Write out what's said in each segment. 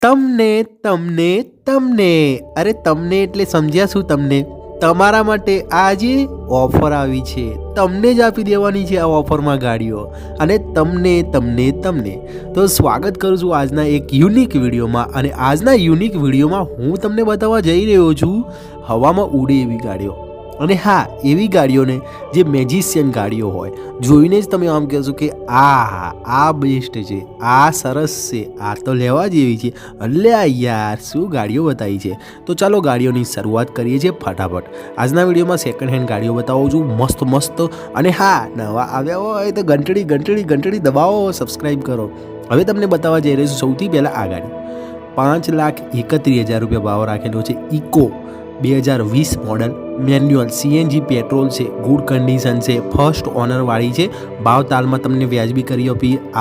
તમને તમને તમને અરે તમને એટલે સમજ્યા શું? તમને તમારા માટે આજે ઓફર આવી છે, તમને જ આપી દેવાની છે આ ઓફરમાં ગાડીઓ. અને તમને તો સ્વાગત કરું છું આજના એક યુનિક વિડીયોમાં. અને આજના યુનિક વિડીયોમાં હું તમને બતાવવા જઈ રહ્યો છું હવામાં ઉડે એવી ગાડીઓ. અને હા, એવી ગાડીઓને જે મેજિશિયન ગાડીઓ હોય, જોઈને જ તમે આમ કહેશો કે આ બેસ્ટ છે, આ સરસ છે, આ તો લેવા જેવી છે. એટલે યાર શું ગાડીઓ બતાવી છે. તો ચાલો ગાડીઓની શરૂઆત કરીએ છીએ ફટાફટ. આજના વિડીયોમાં સેકન્ડ હેન્ડ ગાડીઓ બતાવું છું, મસ્ત મસ્ત. અને હા, નવા આવ્યા હોય તો ઘંટડી દબાવો, સબસ્ક્રાઈબ કરો. હવે તમને બતાવવા જઈ રહીશું સૌથી પહેલાં આ ગાડી 5,31,000 રૂપિયા ભાવ રાખેલો છે. Eeco 2020 model, manual, CNG petrol છે, ગુડ કન્ડિશન છે, ફર્સ્ટ ઓનરવાળી છે. ભાવ તાલમાં તમને વ્યાજબી કરી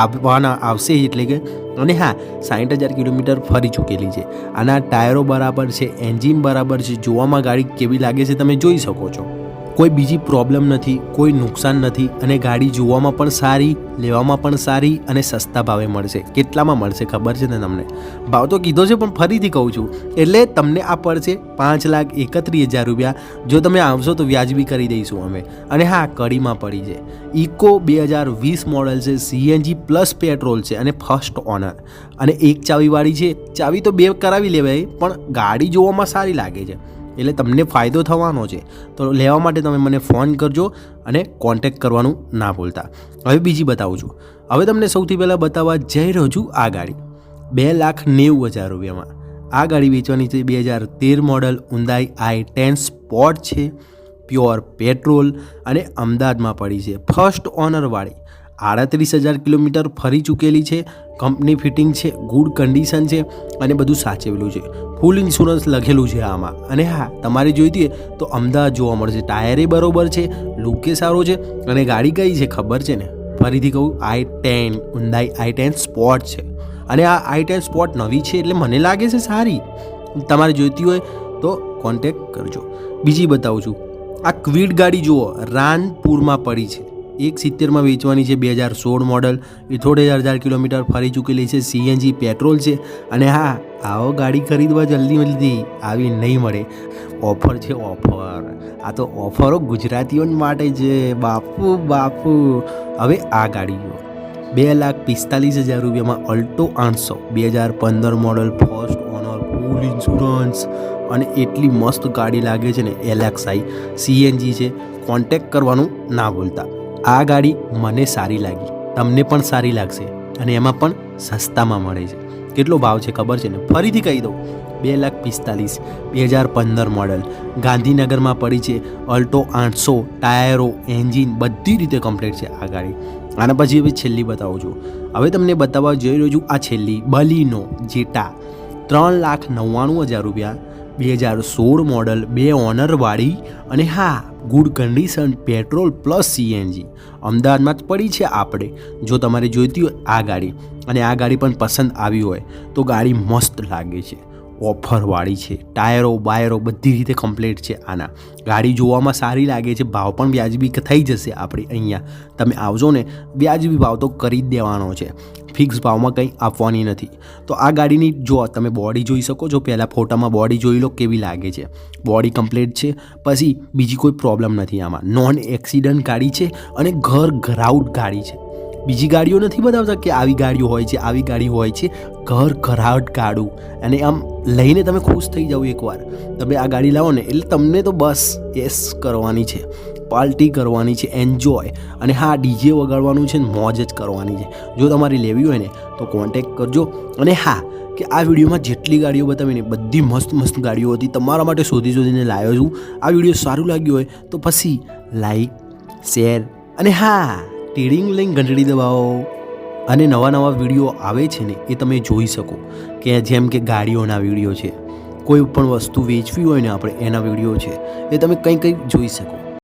આપવાના આવશે એટલે કે. અને હા, 60,000 કિલોમીટર ફરી ચૂકેલી છે. આના ટાયરો બરાબર છે, એન્જિન બરાબર છે. જોવામાં ગાડી કેવી લાગે છે તમે જોઈ શકો છો. કોઈ બીજી પ્રોબ્લેમ નથી, કોઈ નુકસાન નથી. અને ગાડી જોવામાં પણ સારી, લેવામાં પણ સારી અને સસ્તા ભાવે મળશે. કેટલામાં મળશે ખબર છે ને તમને? ભાવ તો કીધો છે પણ ફરીથી કહું છું. એટલે તમને આ પડશે 5,31,000 રૂપિયા. જો તમે આવશો તો વ્યાજબી કરી દઈશું અમે. અને હા, કડીમાં પડી છે. ઇકો 2020 મોડલ છે, CNG પ્લસ પેટ્રોલ છે અને ફર્સ્ટ ઓનર. અને એક ચાવીવાળી છે. ચાવી તો 2 કરાવી લેવાય, પણ ગાડી જોવામાં સારી લાગે છે એટલે તમને ફાયદો થવાનો છે. તો લેવા માટે તમે મને ફોન કરજો અને કોન્ટેક્ટ કરવાનું ના ભૂલતા. હવે બીજી બતાવું છું. હવે તમને સૌથી પહેલાં બતાવવા જઈ રહ્યો છું આ ગાડી 2,90,000 રૂપિયામાં. આ ગાડી વેચવાની છે. 2013 મોડલ Hyundai i10 સ્પોર્ટ છે, પ્યોર પેટ્રોલ અને અમદાવાદમાં પડી છે. ફર્સ્ટ ઓનરવાળી, 38,000 કિલોમીટર ફરી ચૂકેલી છે. કંપની ફિટિંગ છે, ગુડ કન્ડિશન છે અને બધું સાચવેલું છે. ફૂલ ઇન્સ્યોરન્સ લખેલું છે આમાં. અને હા, તમારે જોઈતી હોય તો અમદાવાદ જોવા મળશે. ટાયરે બરોબર છે, લુકે સારો છે. અને ગાડી કઈ છે ખબર છે ને? ફરીથી કહું, Hyundai i10 સ્પોર્ટ છે. અને આ i10 સ્પોર્ટ નવી છે એટલે મને લાગે છે સારી. તમારે જોઈતી હોય તો કોન્ટેક્ટ કરજો. બીજી બતાવું છું. આ ક્વિડ ગાડી જુઓ, રાનપુરમાં પડી છે. 1,70,000માં વેચવાની છે. 2016 મોડલ, 78,000 કિલોમીટર ફરી ચૂકેલી છે. CNG પેટ્રોલ છે. અને હા, આવો ગાડી ખરીદવા જલ્દી આવી નહીં મળે. ઓફર છે, ઓફર. આ તો ઓફરો ગુજરાતીઓ માટે છે બાપુ. હવે આ ગાડી જુઓ, 2,45,000 રૂપિયામાં અલ્ટો 800, 2015 મોડલ, ફર્સ્ટ ઓનર, ફૂલ ઇન્સ્યોરન્સ અને એટલી મસ્ત ગાડી લાગે છે ને. LXi CNG છે. કોન્ટેક્ટ કરવાનું ના ભૂલતા. આ ગાડી મને સારી લાગી, તમને પણ સારી લાગશે. અને એમાં પણ સસ્તામાં મળે છે. કેટલો ભાવ છે ખબર છે ને? ફરીથી કહી દઉં, 2,45,000, 2015 મોડલ, ગાંધીનગરમાં પડી છે. અલ્ટો 800, ટાયરો, એન્જિન બધી રીતે કમ્પ્લીટ છે આ ગાડી. આના પછી હવે છેલ્લી બતાવું છું. હવે તમને બતાવવા જઈ રહ્યો છું આ છેલ્લી બલિનો જેટા, 3,99,000 રૂપિયા, 2016 મોડલ, 2 ઓનરવાળી. અને હા, good condition, petrol plus CNG. અમદાવાદમાં જ પડી છે આપણે. જો તમારે જોઈતી હોય આ ગાડી અને આ ગાડી પણ પસંદ આવી હોય તો ગાડી મસ્ત લાગે છે, ઓફરવાળી છે. ટાયરો બાયરો બધી રીતે કમ્પ્લીટ છે આના. ગાડી જોવામાં સારી લાગે છે. ભાવ પણ વ્યાજબી થઈ જશે આપણે અહીંયા. તમે આવજો ને, વ્યાજબી ભાવ તો કરી જ દેવાનો છે. ફિક્સ ભાવમાં કંઈ આપવાની નથી. તો આ ગાડીની જો તમે બોડી જોઈ શકો છો. પહેલાં ફોટામાં બોડી જોઈ લો કેવી લાગે છે. બોડી કમ્પ્લીટ છે. પછી બીજી કોઈ પ્રોબ્લેમ નથી આમાં. નોન એક્સિડન્ટ ગાડી છે અને ઘરાઉટ ગાડી છે. બીજી ગાડીઓ નથી બતાવતા કે આવી ગાડીઓ હોય છે, આવી ગાડી હોય છે. ઘરાટ ગાડું. અને આમ લઈને તમે ખુશ થઈ જાઓ એકવાર. તમે આ ગાડી લાવો ને એટલે તમને તો બસ એસ કરવાની છે, પાર્ટી કરવાની છે, એન્જોય. અને હા, DJ વગાડવાનું છે, મોજ જ કરવાની છે. જો તમારે લેવી હોય ને તો કોન્ટેક્ટ કરજો. અને હા, કે આ વિડીયોમાં જેટલી ગાડીઓ બતાવીને બધી મસ્ત ગાડીઓ હતી. તમારા માટે શોધીને લાવ્યો છું. આ વિડીયો સારું લાગ્યું હોય તો પછી લાઈક, શેર અને હા, ટીડિંગ લઈને ઘંટડી દબાવો. અને નવા વિડીયો આવે છે ને એ તમે જોઈ શકો. કે જેમ કે ગાડીઓના વિડીયો છે, કોઈ પણ વસ્તુ વેચવી હોય ને આપણે એના વિડીયો છે, એ તમે કંઈ જોઈ શકો.